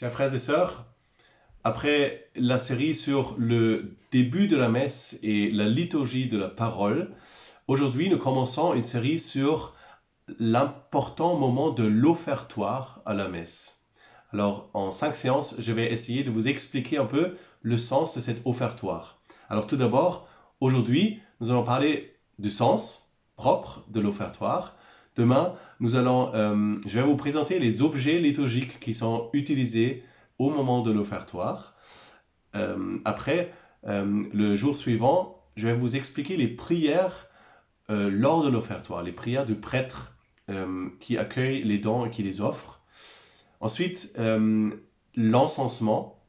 Chers frères et sœurs, après la série sur le début de la messe et la liturgie de la parole, aujourd'hui nous commençons une série sur l'important moment de l'offertoire à la messe. Alors en 5 séances, je vais essayer de vous expliquer un peu le sens de cet offertoire. Alors tout d'abord, aujourd'hui, nous allons parler du sens propre de l'offertoire. Demain, je vais vous présenter les objets liturgiques qui sont utilisés au moment de l'offertoire. Après, le jour suivant, je vais vous expliquer les prières lors de l'offertoire, les prières du prêtre qui accueille les dons et qui les offre. Ensuite, l'encensement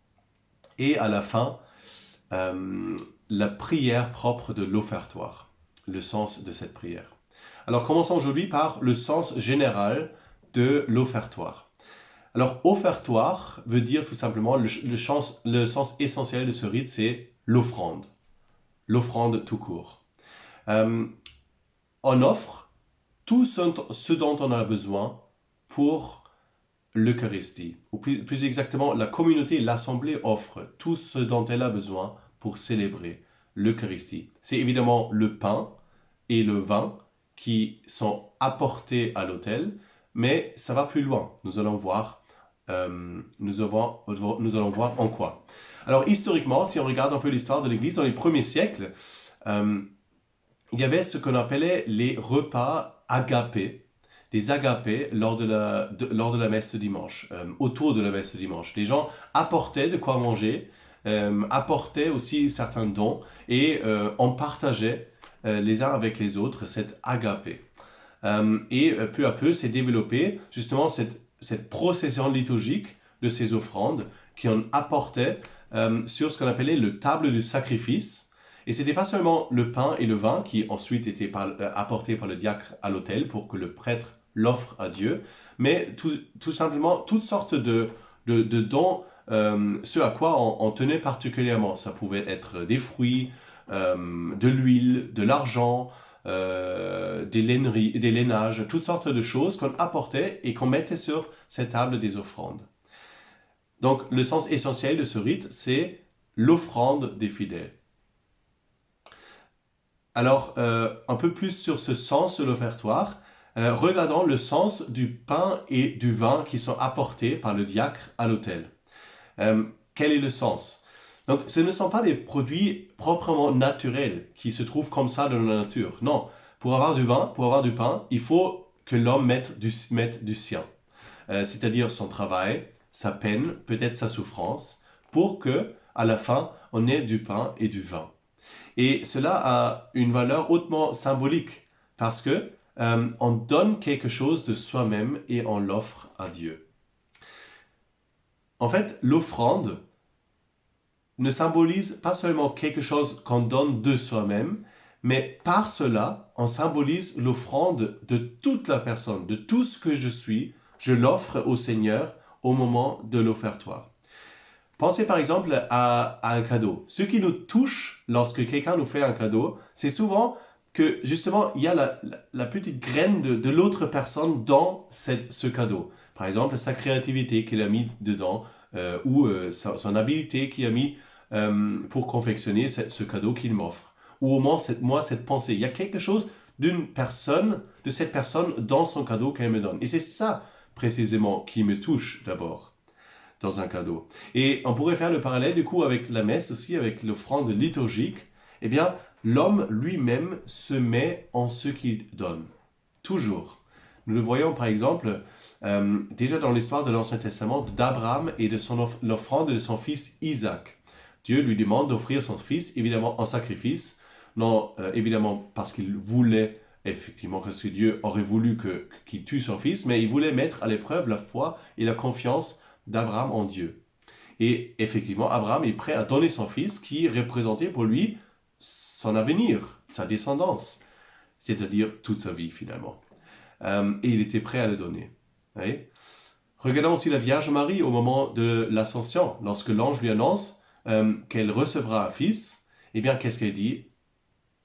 et à la fin, la prière propre de l'offertoire, le sens de cette prière. Alors commençons aujourd'hui par le sens général de l'offertoire. Alors offertoire veut dire tout simplement, le sens essentiel de ce rite, c'est l'offrande. L'offrande tout court. On offre tout ce dont on a besoin pour l'Eucharistie. Ou plus exactement, la communauté, l'assemblée offre tout ce dont elle a besoin pour célébrer l'Eucharistie. C'est évidemment le pain et le vin qui sont apportés à l'autel, mais ça va plus loin. Nous allons voir en quoi. Alors historiquement, si on regarde un peu l'histoire de l'Église, dans les premiers siècles, il y avait ce qu'on appelait les repas agapés, des agapés lors de la messe de dimanche, autour de la messe de dimanche. Les gens apportaient de quoi manger, apportaient aussi certains dons et on partageait les uns avec les autres cette agapé. Et peu à peu s'est développée justement cette procession liturgique de ces offrandes qu'on apportait sur ce qu'on appelait le table du sacrifice. Et ce n'était pas seulement le pain et le vin qui ensuite étaient apportés par le diacre à l'autel pour que le prêtre l'offre à Dieu, mais tout simplement toutes sortes de dons, ce à quoi on tenait particulièrement. Ça pouvait être des fruits, de l'huile, de l'argent, des laineries, des lainages, toutes sortes de choses qu'on apportait et qu'on mettait sur cette table des offrandes. Donc le sens essentiel de ce rite, c'est l'offrande des fidèles. Alors, un peu plus sur ce sens de l'offertoire, regardons le sens du pain et du vin qui sont apportés par le diacre à l'autel. Quel est le sens ? Donc, ce ne sont pas des produits proprement naturels qui se trouvent comme ça dans la nature. Non, pour avoir du vin, pour avoir du pain, il faut que l'homme mette du sien. C'est-à-dire son travail, sa peine, peut-être sa souffrance, pour que, à la fin, on ait du pain et du vin. Et cela a une valeur hautement symbolique parce que on donne quelque chose de soi-même et on l'offre à Dieu. En fait, l'offrande ne symbolise pas seulement quelque chose qu'on donne de soi-même, mais par cela, on symbolise l'offrande de toute la personne, de tout ce que je suis, je l'offre au Seigneur au moment de l'offertoire. Pensez par exemple à un cadeau. Ce qui nous touche lorsque quelqu'un nous fait un cadeau, c'est souvent que justement il y a la petite graine de l'autre personne dans ce cadeau. Par exemple, sa créativité qu'il a mis dedans ou son habileté qu'il a mis pour confectionner ce cadeau qu'il m'offre. Ou au moins cette pensée. Il y a quelque chose de cette personne dans son cadeau qu'elle me donne. Et c'est ça précisément qui me touche d'abord dans un cadeau. Et on pourrait faire le parallèle du coup avec la messe aussi, avec l'offrande liturgique. Eh bien, l'homme lui-même se met en ce qu'il donne. Toujours. Nous le voyons par exemple déjà dans l'histoire de l'Ancien Testament d'Abraham et de l'offrande de son fils Isaac. Dieu lui demande d'offrir son fils, évidemment en sacrifice, non évidemment parce qu'il voulait, effectivement, parce que Dieu aurait voulu qu'il tue son fils, mais il voulait mettre à l'épreuve la foi et la confiance d'Abraham en Dieu. Et effectivement, Abraham est prêt à donner son fils qui représentait pour lui son avenir, sa descendance, c'est-à-dire toute sa vie finalement. Et il était prêt à le donner. Oui. Regardons aussi la Vierge Marie au moment de l'Ascension, lorsque l'ange lui annonce qu'elle recevra un fils, eh bien qu'est-ce qu'elle dit ?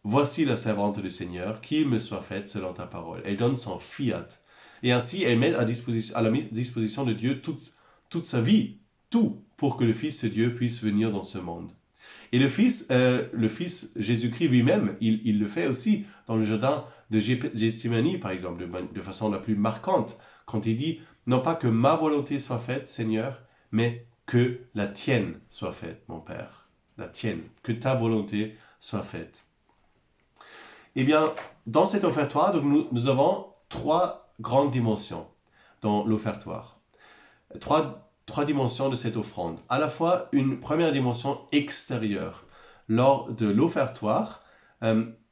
Voici la servante du Seigneur, qu'il me soit faite selon ta parole. Elle donne son fiat. Et ainsi, elle met à la disposition de Dieu toute sa vie. tout pour que le Fils de Dieu puisse venir dans ce monde. Et le Fils Jésus-Christ lui-même, il le fait aussi dans le jardin de Gethsémani, par exemple, de façon la plus marquante, quand il dit « Non pas que ma volonté soit faite, Seigneur, mais que la tienne soit faite, mon Père. La tienne, que ta volonté soit faite. » Eh bien, dans cet offertoire, donc nous avons 3 grandes dimensions dans l'offertoire. Trois dimensions de cette offrande. À la fois une première dimension extérieure. Lors de l'offertoire,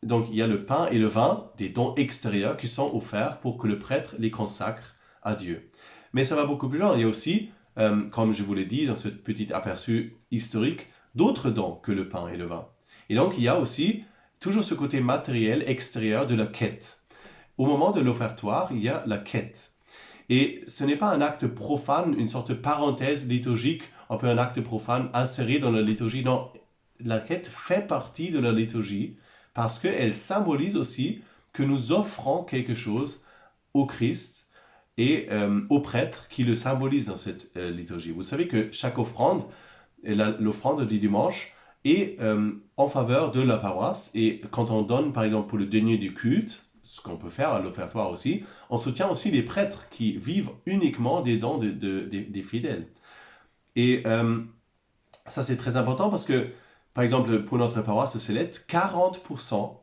donc il y a le pain et le vin, des dons extérieurs qui sont offerts pour que le prêtre les consacre à Dieu. Mais ça va beaucoup plus loin. Il y a aussi, comme je vous l'ai dit dans ce petit aperçu historique, d'autres dons que le pain et le vin. Et donc il y a aussi toujours ce côté matériel extérieur de la quête. Au moment de l'offertoire, il y a la quête. Et ce n'est pas un acte profane, une sorte de parenthèse liturgique, un peu un acte profane inséré dans la liturgie. Non, la quête fait partie de la liturgie parce qu'elle symbolise aussi que nous offrons quelque chose au Christ et au prêtre qui le symbolise dans cette liturgie. Vous savez que chaque offrande, l'offrande du dimanche, est en faveur de la paroisse. Et quand on donne, par exemple, pour le denier du culte, ce qu'on peut faire à l'offertoire aussi, on soutient aussi les prêtres qui vivent uniquement des dons des fidèles. Et ça, c'est très important parce que, par exemple, pour notre paroisse de Célette, 40%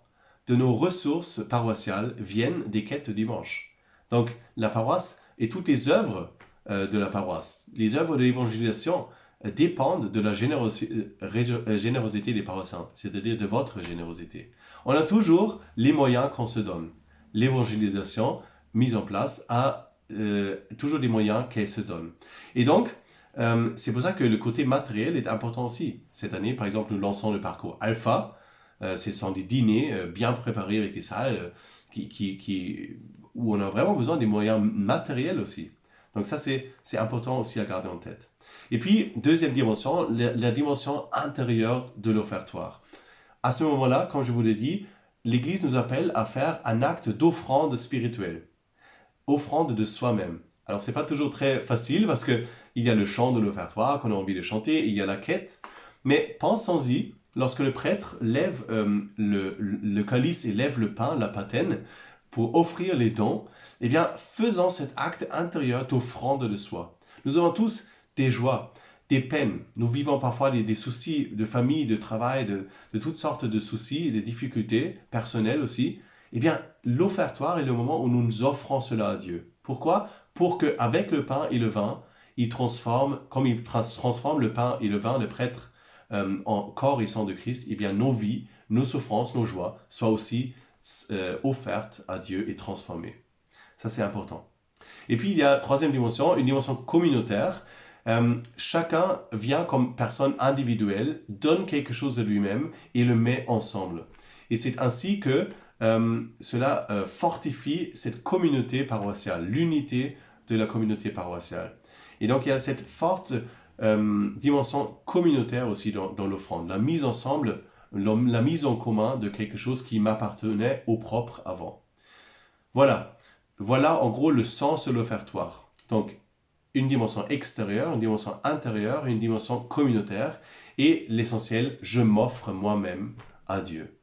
de nos ressources paroissiales viennent des quêtes de dimanche. Donc, la paroisse et toutes les œuvres de la paroisse, les œuvres de l'évangélisation dépendent de la générosité des paroissiens, c'est-à-dire de votre générosité. On a toujours les moyens qu'on se donne. L'évangélisation mise en place a toujours des moyens qu'elle se donne. Et donc, c'est pour ça que le côté matériel est important aussi. Cette année, par exemple, nous lançons le parcours Alpha. Ce sont des dîners bien préparés avec des salles où on a vraiment besoin des moyens matériels aussi. Donc ça, c'est important aussi à garder en tête. Et puis, deuxième dimension, la dimension intérieure de l'offertoire. À ce moment-là, comme je vous l'ai dit, l'Église nous appelle à faire un acte d'offrande spirituelle. Offrande de soi-même. Alors, ce n'est pas toujours très facile parce qu'il y a le chant de l'offertoire qu'on a envie de chanter, il y a la quête. Mais pensons-y, lorsque le prêtre lève le calice et lève le pain, la patène, pour offrir les dons, eh bien, faisons cet acte intérieur d'offrande de soi. Nous avons tous des joies, des peines. Nous vivons parfois des soucis de famille, de travail, de toutes sortes de soucis et de difficultés personnelles aussi. Eh bien, l'offertoire est le moment où nous nous offrons cela à Dieu. Pourquoi? Pour qu'avec le pain et le vin, il transforme, comme il transforme le pain et le vin, le prêtre, en corps et sang de Christ, eh bien, nos vies, nos souffrances, nos joies soient aussi offertes à Dieu et transformées. Ça, c'est important. Et puis, il y a troisième dimension, une dimension communautaire. Chacun vient comme personne individuelle, donne quelque chose de lui-même et le met ensemble. Et c'est ainsi que cela fortifie cette communauté paroissiale, l'unité de la communauté paroissiale. Et donc il y a cette forte dimension communautaire aussi dans l'offrande, la mise ensemble, la mise en commun de quelque chose qui m'appartenait au propre avant. Voilà en gros le sens de l'offertoire. Donc une dimension extérieure, une dimension intérieure, une dimension communautaire et l'essentiel, je m'offre moi-même à Dieu.